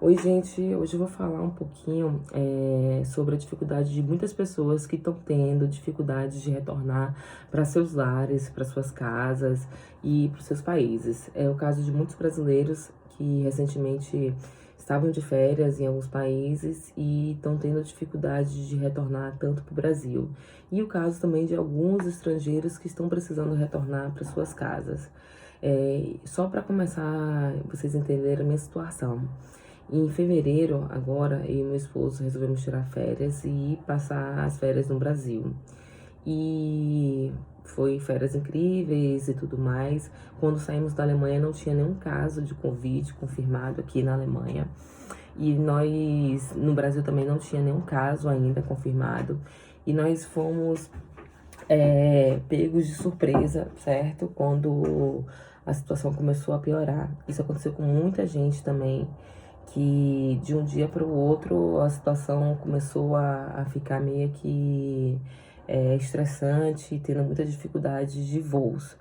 Oi, gente. Hoje eu vou falar um pouquinho sobre a dificuldade de muitas pessoas que estão tendo dificuldade de retornar para seus lares, para suas casas e para os seus países. É o caso de muitos brasileiros que recentemente estavam de férias em alguns países e estão tendo dificuldade de retornar tanto para o Brasil. E o caso também de alguns estrangeiros que estão precisando retornar para suas casas. Só para começar, vocês entenderem a minha situação. Em fevereiro, agora, eu e meu esposo resolvemos tirar férias e passar as férias no Brasil. E foi férias incríveis e tudo mais. Quando saímos da Alemanha, não tinha nenhum caso de Covid confirmado aqui na Alemanha. E nós, no Brasil também não tinha nenhum caso ainda confirmado. E nós fomos pegos de surpresa, certo? Quando a situação começou a piorar. Isso aconteceu com muita gente também, que de um dia para o outro a situação começou a ficar meio que estressante, tendo muita dificuldade de voos.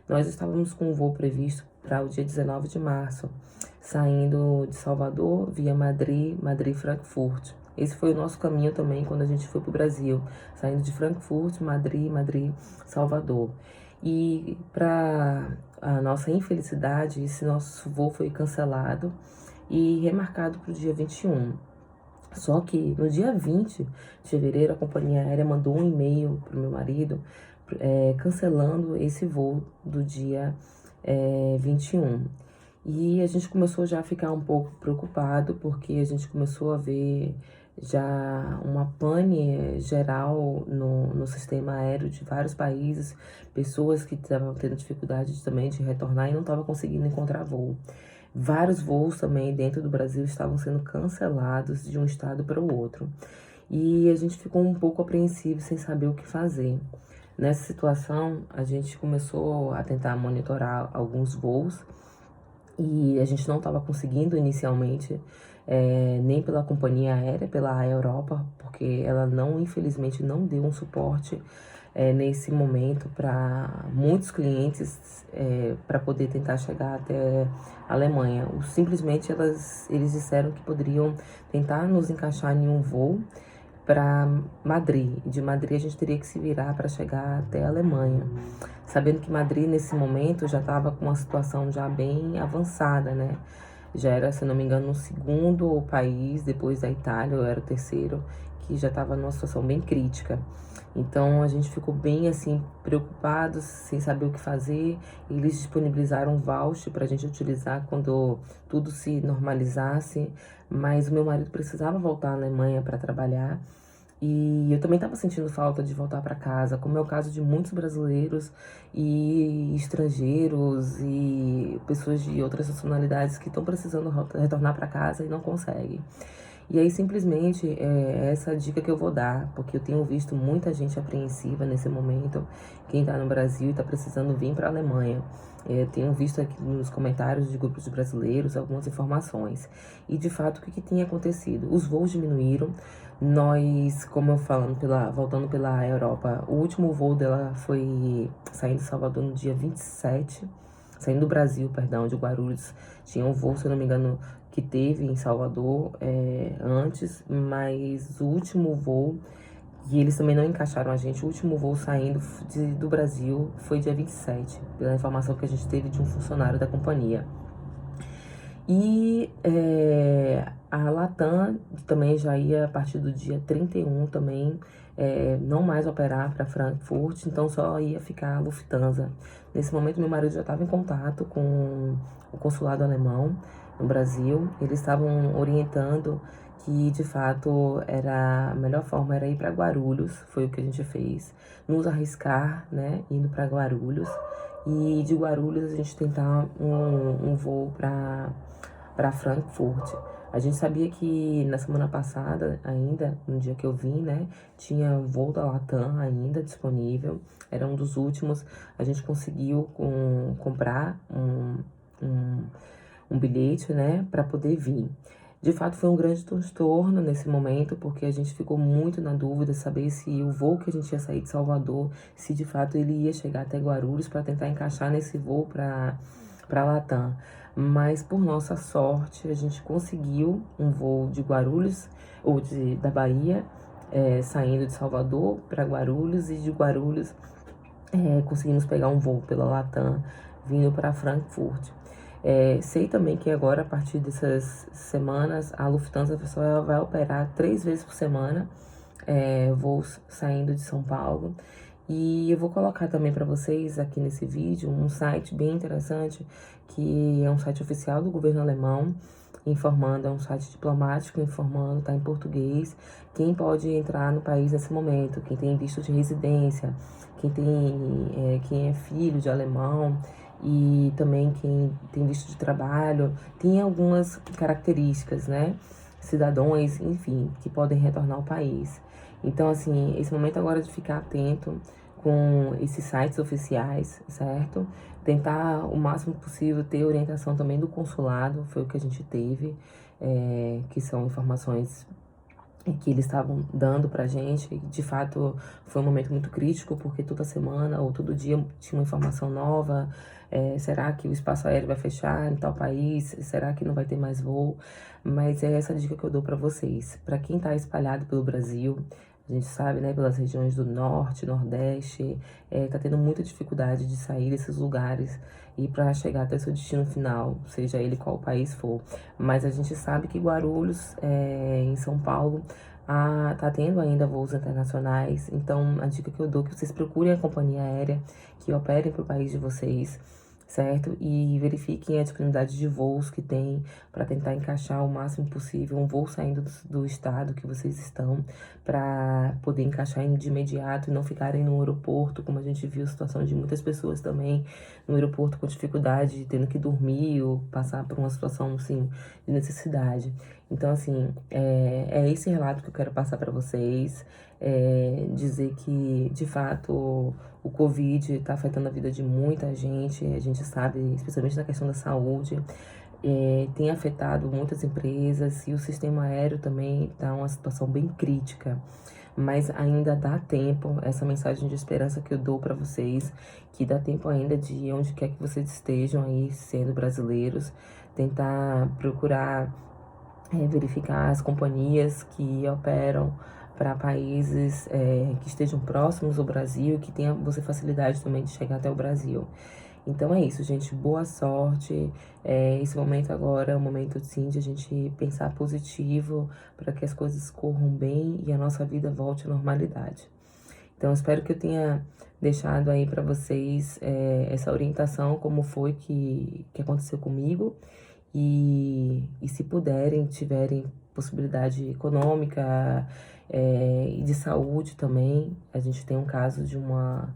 Nós estávamos com um voo previsto para o dia 19 de março, saindo de Salvador via Madrid, Madrid-Frankfurt. Esse foi o nosso caminho também quando a gente foi para o Brasil, saindo de Frankfurt, Madrid, Madrid-Salvador. E para a nossa infelicidade, esse nosso voo foi cancelado e remarcado para o dia 21. Só que no dia 20 de fevereiro, a companhia aérea mandou um e-mail para o meu marido cancelando esse voo do dia 21. E a gente começou já a ficar um pouco preocupado, porque a gente começou a ver já uma pane geral no sistema aéreo de vários países, pessoas que estavam tendo dificuldade também de retornar e não estavam conseguindo encontrar voo. Vários voos também dentro do Brasil estavam sendo cancelados de um estado para o outro. E a gente ficou um pouco apreensivo sem saber o que fazer. Nessa situação, a gente começou a tentar monitorar alguns voos e a gente não estava conseguindo inicialmente, nem pela companhia aérea, pela Europa, porque ela não, infelizmente, não deu um suporte nesse momento para muitos clientes para poder tentar chegar até a Alemanha. Simplesmente eles disseram que poderiam tentar nos encaixar em um voo para Madrid. De Madrid a gente teria que se virar para chegar até a Alemanha, sabendo que Madrid nesse momento já estava com uma situação já bem avançada, né? Já era, se não me engano, o segundo país, depois da Itália, eu era o terceiro, que já estava numa situação bem crítica. Então a gente ficou bem assim, preocupados, sem saber o que fazer. Eles disponibilizaram um voucher para a gente utilizar quando tudo se normalizasse, mas o meu marido precisava voltar à Alemanha para trabalhar. E eu também estava sentindo falta de voltar para casa, como é o caso de muitos brasileiros e estrangeiros e pessoas de outras nacionalidades que estão precisando retornar para casa e não conseguem. E aí, simplesmente, é essa dica que eu vou dar, porque eu tenho visto muita gente apreensiva nesse momento, quem está no Brasil e está precisando vir para a Alemanha. Tenho visto aqui nos comentários de grupos de brasileiros algumas informações. E, de fato, o que tem acontecido? Os voos diminuíram. Nós, como eu falando, voltando pela Europa, o último voo dela foi saindo de Salvador no dia 27, saindo do Brasil, perdão, de Guarulhos. Tinha um voo, se eu não me engano, que teve em Salvador antes, mas o último voo, e eles também não encaixaram a gente, o último voo saindo do Brasil foi dia 27, pela informação que a gente teve de um funcionário da companhia. E a Latam também já ia, a partir do dia 31 também, não mais operar para Frankfurt, então só ia ficar a Lufthansa. Nesse momento, meu marido já estava em contato com o consulado alemão no Brasil. Eles estavam orientando que, de fato, a melhor forma era ir para Guarulhos, foi o que a gente fez, nos arriscar, né, indo para Guarulhos. E de Guarulhos a gente tentar um voo para Frankfurt. A gente sabia que na semana passada, ainda, no dia que eu vim, né, tinha voo da Latam ainda disponível, era um dos últimos. A gente conseguiu comprar um bilhete, né, para poder vir. De fato, foi um grande transtorno nesse momento, porque a gente ficou muito na dúvida, saber se o voo que a gente ia sair de Salvador, se de fato ele ia chegar até Guarulhos para tentar encaixar nesse voo para Latam. mas por nossa sorte a gente conseguiu um voo de Guarulhos, ou da Bahia, saindo de Salvador para Guarulhos, e de Guarulhos conseguimos pegar um voo pela Latam, vindo para Frankfurt. Sei também que agora, a partir dessas semanas, a Lufthansa só vai operar 3 vezes por semana, voos saindo de São Paulo. E eu vou colocar também para vocês aqui nesse vídeo um site bem interessante, que é um site oficial do governo alemão, informando, é um site diplomático informando, tá em português, quem pode entrar no país nesse momento, quem tem visto de residência, quem é filho de alemão, e também quem tem visto de trabalho, tem algumas características, né? Cidadãos, enfim, que podem retornar ao país. Então, assim, esse momento agora de ficar atento com esses sites oficiais, certo? Tentar o máximo possível ter orientação também do consulado, foi o que a gente teve, que são informações que eles estavam dando pra gente. De fato, foi um momento muito crítico, porque toda semana ou todo dia tinha uma informação nova. Será que o espaço aéreo vai fechar em tal país? Será que não vai ter mais voo? Mas é essa dica que eu dou pra vocês. Pra quem tá espalhado pelo Brasil, a gente sabe, né, pelas regiões do norte, nordeste, tá tendo muita dificuldade de sair desses lugares e para chegar até seu destino final, seja ele qual país for. Mas a gente sabe que Guarulhos, em São Paulo, tá tendo ainda voos internacionais. Então, a dica que eu dou é que vocês procurem a companhia aérea que operem para o país de vocês, certo? E verifiquem a disponibilidade de voos que tem para tentar encaixar o máximo possível um voo saindo do estado que vocês estão, para poder encaixar de imediato e não ficarem no aeroporto, como a gente viu a situação de muitas pessoas também no aeroporto com dificuldade, tendo que dormir ou passar por uma situação, assim, de necessidade. Então, assim, é esse relato que eu quero passar para vocês, dizer que, de fato, o Covid está afetando a vida de muita gente, a gente sabe, especialmente na questão da saúde, tem afetado muitas empresas, e o sistema aéreo também está uma situação bem crítica. Mas ainda dá tempo, essa mensagem de esperança que eu dou para vocês, que dá tempo ainda de onde quer que vocês estejam aí, sendo brasileiros, tentar procurar verificar as companhias que operam para países que estejam próximos ao Brasil, que tenha você facilidade também de chegar até o Brasil. Então é isso, gente. Boa sorte. Esse momento agora é um momento, sim, de a gente pensar positivo para que as coisas corram bem e a nossa vida volte à normalidade. Então, espero que eu tenha deixado aí para vocês essa orientação, como foi que aconteceu comigo. E se puderem, tiverem possibilidade econômica e de saúde também, a gente tem um caso de uma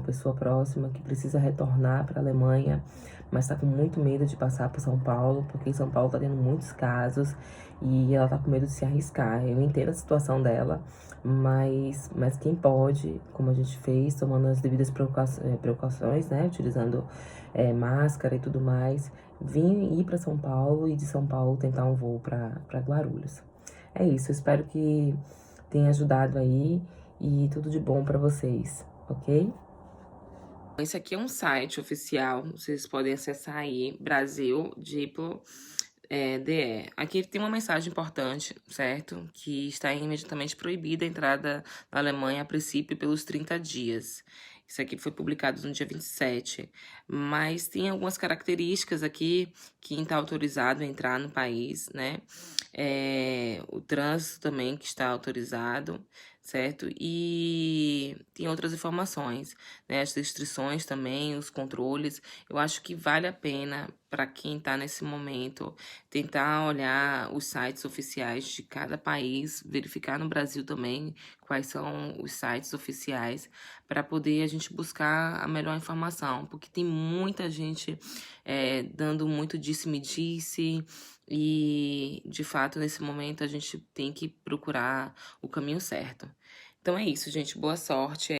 pessoa próxima que precisa retornar para a Alemanha, mas está com muito medo de passar por São Paulo, porque em São Paulo está tendo muitos casos e ela está com medo de se arriscar. Eu entendo a situação dela, mas quem pode, como a gente fez, tomando as devidas precauções, né, utilizando máscara e tudo mais, ir para São Paulo e de São Paulo tentar um voo para Guarulhos. É isso, eu espero que tenha ajudado aí e tudo de bom para vocês, ok? Esse aqui é um site oficial, vocês podem acessar aí, Brasil Diplo DE. Aqui tem uma mensagem importante, certo? Que está imediatamente proibida a entrada na Alemanha a princípio pelos 30 dias. Isso aqui foi publicado no dia 27. Mas tem algumas características aqui, quem está autorizado a entrar no país, né? O trânsito também que está autorizado, certo? E tem outras informações, né? As restrições também, os controles. Eu acho que vale a pena para quem está nesse momento tentar olhar os sites oficiais de cada país, verificar no Brasil também quais são os sites oficiais, para poder a gente buscar a melhor informação, porque tem muita gente dando muito disse-me-disse, e de fato nesse momento a gente tem que procurar o caminho certo. Então é isso, gente, boa sorte.